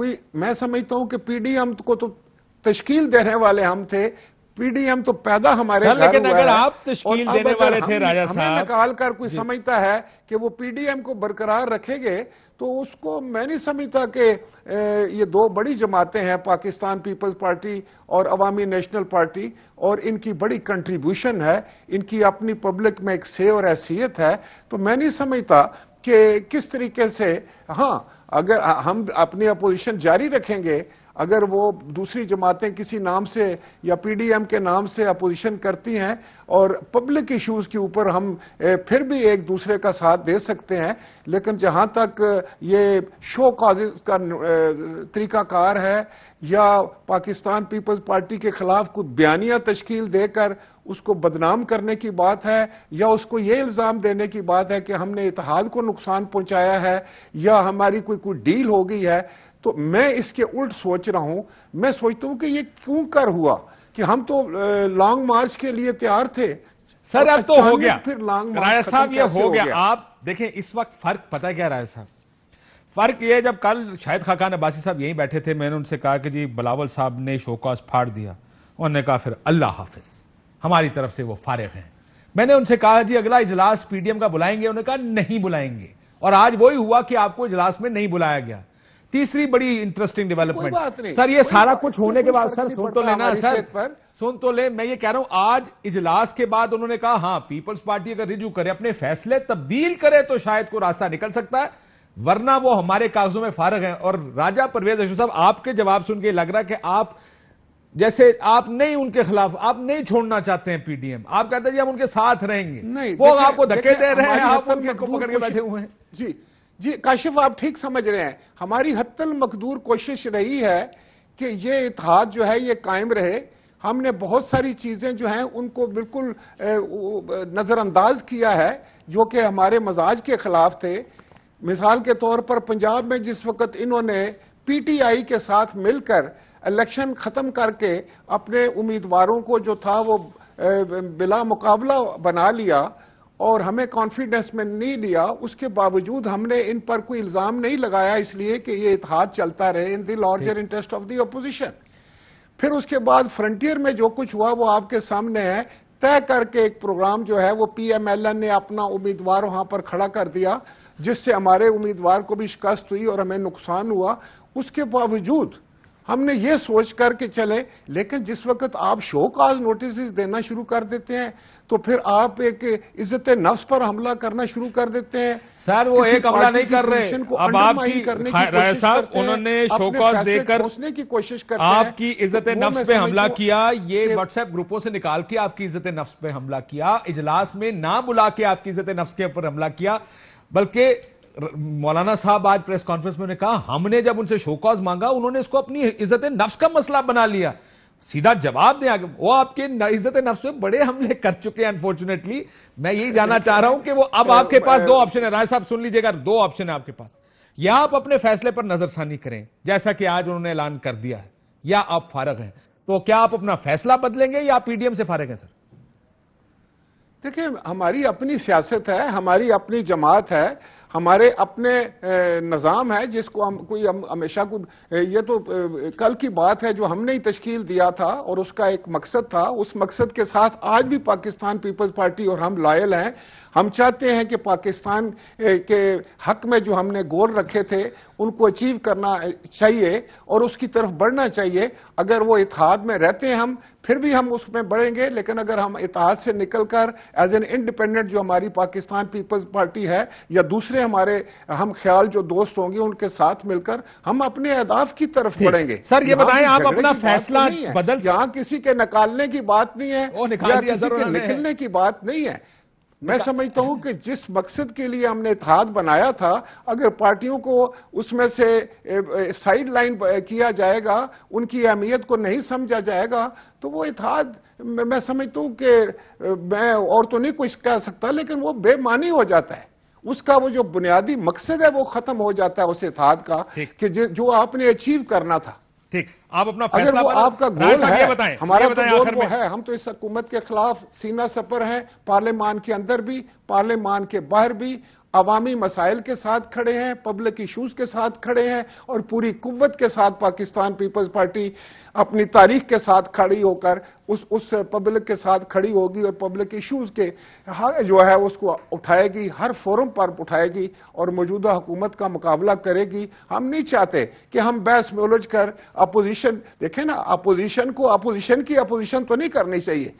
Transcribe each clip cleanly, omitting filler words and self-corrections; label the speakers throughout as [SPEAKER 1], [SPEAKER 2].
[SPEAKER 1] کوئی میں سمجھتا ہوں کہ پی ڈی ایم کو تو تشکیل دینے والے ہم تھے، پی ڈی ایم تو پیدا ہمارے گھر ہوا ہے،
[SPEAKER 2] لیکن اگر آپ تشکیل دینے والے تھے راجہ صاحب،
[SPEAKER 1] ہمیں نکال کر کوئی سمجھتا ہے کہ وہ پی ڈی ایم کو برقرار رکھیں گے، تو اس کو میں نہیں سمجھتا کہ یہ دو بڑی جماعتیں ہیں، پاکستان پیپلز پارٹی اور عوامی نیشنل پارٹی، اور ان کی بڑی کنٹریبیوشن ہے، ان کی اپنی پبلک میں ایک سے اور حیثیت ہے، تو میں نہیں سمجھتا کہ کس طریقے سے، ہاں اگر ہم اپنی اپوزیشن جاری رکھیں گے، اگر وہ دوسری جماعتیں کسی نام سے یا پی ڈی ایم کے نام سے اپوزیشن کرتی ہیں اور پبلک ایشوز کے اوپر ہم پھر بھی ایک دوسرے کا ساتھ دے سکتے ہیں، لیکن جہاں تک یہ شو کازز کا طریقہ کار ہے یا پاکستان پیپلز پارٹی کے خلاف کوئی بیانیہ تشکیل دے کر اس کو بدنام کرنے کی بات ہے، یا اس کو یہ الزام دینے کی بات ہے کہ ہم نے اتحاد کو نقصان پہنچایا ہے یا ہماری کوئی ڈیل ہو گئی ہے، تو میں اس کے الٹ سوچ رہا ہوں، میں سوچتا ہوں کہ یہ کیوں کر ہوا کہ ہم تو لانگ مارچ کے لیے تیار تھے
[SPEAKER 2] سر، اب تو ہو گیا
[SPEAKER 1] پھر لانگ مارچ
[SPEAKER 2] راجہ صاحب، یہ ہو گیا۔ آپ دیکھیں اس وقت فرق پتہ کیا راجہ صاحب، فرق یہ جب کل شاہد خاقان عباسی صاحب یہیں بیٹھے تھے، میں نے ان سے کہا کہ جی بلاول صاحب نے شوکاز پھاڑ دیا، انہوں نے کہا پھر اللہ حافظ، ہماری طرف سے وہ فارغ ہیں۔ میں نے ان سے کہا جی اگلا اجلاس پی ڈی ایم کا بلائیں گے، انہوں نے کہا نہیں بلائیں گے، اور آج وہی ہوا کہ آپ کو اجلاس میں نہیں بلایا گیا۔ تیسری بڑی انٹرسٹنگ ڈیولپمنٹ سر، یہ سارا کچھ ہونے کے بعد سر سن تو لینا، سر سن تو لے، میں یہ کہہ رہا ہوں آج اجلاس کے بعد انہوں نے کہا ہاں پیپلز پارٹی اگر رجوع کرے، اپنے فیصلے تبدیل کرے تو شاید کوئی راستہ نکل سکتا ہے، ورنہ وہ ہمارے کاغذوں میں فارغ ہیں۔ اور راجہ پرویز اشرف صاحب، آپ کے جواب سن کے لگ رہا ہے کہ آپ جیسے آپ نہیں ان کے خلاف، آپ نہیں چھوڑنا چاہتے ہیں پی ڈی ایم، آپ کہتے ہیں جی ہم ان کے ساتھ رہیں گے، وہ آپ کو دھکے دے رہے ہیں، آپ ان کو پکڑ کے بیٹھے ہوئے ہیں۔
[SPEAKER 1] جی کاشف، آپ ٹھیک سمجھ رہے ہیں، ہماری حتی المقدور کوشش رہی ہے کہ یہ اتحاد جو ہے یہ قائم رہے۔ ہم نے بہت ساری چیزیں جو ہیں ان کو بالکل نظر انداز کیا ہے جو کہ ہمارے مزاج کے خلاف تھے۔ مثال کے طور پر پنجاب میں جس وقت انہوں نے پی ٹی آئی کے ساتھ مل کر الیکشن ختم کر کے اپنے امیدواروں کو جو تھا وہ بلا مقابلہ بنا لیا اور ہمیں کانفیڈنس میں نہیں لیا، اس کے باوجود ہم نے ان پر کوئی الزام نہیں لگایا، اس لیے کہ یہ اتحاد چلتا رہے in the larger interest of the opposition. پھر اس کے بعد فرنٹیئر میں جو کچھ ہوا وہ آپ کے سامنے ہے، طے کر کے ایک پروگرام جو ہے وہ پی ایم ایل این نے اپنا امیدوار وہاں پر کھڑا کر دیا، جس سے ہمارے امیدوار کو بھی شکست ہوئی اور ہمیں نقصان ہوا۔ اس کے باوجود ہم نے یہ سوچ کر کے چلے، لیکن جس وقت آپ شو کاز نوٹسز دینا شروع کر دیتے ہیں تو پھر آپ ایک عزت نفس پر حملہ کرنا شروع کر دیتے ہیں۔
[SPEAKER 2] سر وہ ایک حملہ نہیں کر رہے، اب آپ کی رائے صاحب انہوں نے شو کاز دے کر آپ کی عزت نفس پہ حملہ کیا، یہ واٹس ایپ گروپوں سے نکال کے آپ کی عزت نفس پہ حملہ کیا، اجلاس میں نہ بلا کے آپ کی عزت نفس کے اوپر حملہ کیا، بلکہ مولانا صاحب آج پریس کانفرنس میں نے کہا ہم نے جب ان سے شو کاز مانگا انہوں نے اس کو اپنی عزت نفس کا مسئلہ بنا لیا۔ سیدھا جواب دیں، وہ آپ کے عزت نفس پہ بڑے حملے کر چکے ہیں انفارچونیٹلی۔ میں یہی جاننا چاہ رہا ہوں کہ وہ اب آپ کے پاس دو آپشن ہے، رائے صاحب سن لیجئے گا، دو آپشن ہے آپ کے پاس، یا آپ اپنے فیصلے پر نظر ثانی کریں جیسا کہ آج انہوں نے اعلان کر دیا ہے، یا آپ فارغ ہیں۔ تو کیا آپ اپنا فیصلہ بدلیں گے یا پی ڈی ایم سے فارغ ہیں؟ سر
[SPEAKER 1] دیکھیں، ہماری اپنی سیاست ہے، ہماری اپنی جماعت ہے، ہمارے اپنے نظام ہے جس کو ہم ہمیشہ یہ تو کل کی بات ہے جو ہم نے ہی تشکیل دیا تھا اور اس کا ایک مقصد تھا، اس مقصد کے ساتھ آج بھی پاکستان پیپلز پارٹی اور ہم لائل ہیں۔ ہم چاہتے ہیں کہ پاکستان کے حق میں جو ہم نے گول رکھے تھے ان کو اچیو کرنا چاہیے اور اس کی طرف بڑھنا چاہیے۔ اگر وہ اتحاد میں رہتے ہیں ہم پھر بھی ہم اس میں بڑھیں گے، لیکن اگر ہم اتحاد سے نکل کر ایز این انڈیپینڈنٹ جو ہماری پاکستان پیپلز پارٹی ہے یا دوسرے ہمارے ہم خیال جو دوست ہوں گے ان کے ساتھ مل کر ہم اپنے اہداف کی طرف بڑھیں گے۔
[SPEAKER 2] سر یہ بتائیں، آپ اپنا فیصلہ بدل،
[SPEAKER 1] یہاں کسی کے نکالنے کی بات نہیں ہے یا کسی کے نکلنے کی بات نہیں ہے۔ میں سمجھتا ہوں کہ جس مقصد کے لیے ہم نے اتحاد بنایا تھا، اگر پارٹیوں کو اس میں سے سائیڈ لائن کیا جائے گا، ان کی اہمیت کو نہیں سمجھا جائے گا، تو وہ اتحاد میں سمجھتا ہوں کہ میں اور تو نہیں کچھ کہہ سکتا، لیکن وہ بے معنی ہو جاتا ہے۔ اس کا وہ جو بنیادی مقصد ہے وہ ختم ہو جاتا ہے اس اتحاد کا کہ جو آپ نے اچیو کرنا تھا۔
[SPEAKER 2] ٹھیک، آپ اپنا فیصلہ
[SPEAKER 1] اگر وہ آپ کا گول ہے، ہمارا تو
[SPEAKER 2] گول
[SPEAKER 1] وہ ہے، ہم تو اس حکومت کے خلاف سینہ سپر ہیں، پارلیمان کے اندر بھی، پارلیمان کے باہر بھی، عوامی مسائل کے ساتھ کھڑے ہیں, پبلک ایشوز کے ساتھ کھڑے ہیں, اور پوری قوت کے ساتھ پاکستان پیپلز پارٹی اپنی تاریخ کے ساتھ کھڑی ہو کر اس پبلک کے ساتھ کھڑی ہوگی, اور پبلک ایشوز کے جو ہے اس کو اٹھائے گی, ہر فورم پر اٹھائے گی, اور موجودہ حکومت کا مقابلہ کرے گی. ہم نہیں چاہتے کہ ہم بحث میں الجھ کر اپوزیشن, دیکھیں نا, اپوزیشن کو اپوزیشن کی اپوزیشن تو نہیں کرنی چاہیے,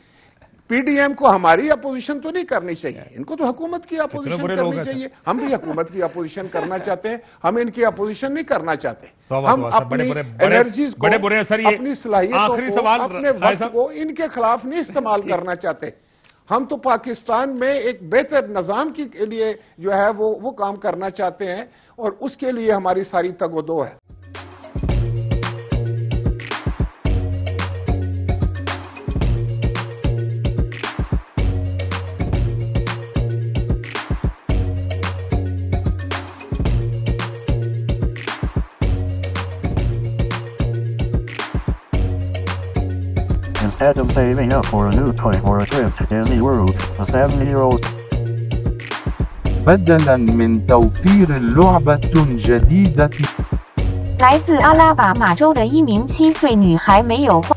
[SPEAKER 1] پی ڈی ایم کو ہماری اپوزیشن تو نہیں کرنی چاہیے, ان کو تو حکومت کی اپوزیشن کرنی چاہیے. ہم بھی حکومت کی اپوزیشن کرنا چاہتے ہیں, ہم ان کی اپوزیشن نہیں کرنا چاہتے. ہم اپنی انرجیز کو, اپنی صلاحیتوں کو, اپنے وقت کو ان کے خلاف نہیں استعمال کرنا چاہتے. ہم تو پاکستان میں ایک بہتر نظام کے لیے جو ہے وہ کام کرنا چاہتے ہیں, اور اس کے لیے ہماری ساری تگ و دو ہے.
[SPEAKER 3] Instead of saving up for a new toy or a trip to Disney World, a 7-year-old
[SPEAKER 4] بدلاً من توفير لعبة جديدة
[SPEAKER 5] 来自阿拉巴马州的一名7岁女孩没有花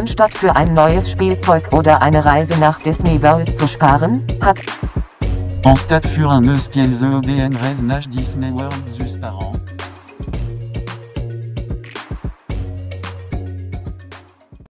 [SPEAKER 6] Anstatt für ein neues Spielzeug oder eine Reise nach Disney World zu sparen, hat
[SPEAKER 7] Anstatt für un eus kiel zo den reis nach Disney World zu sparen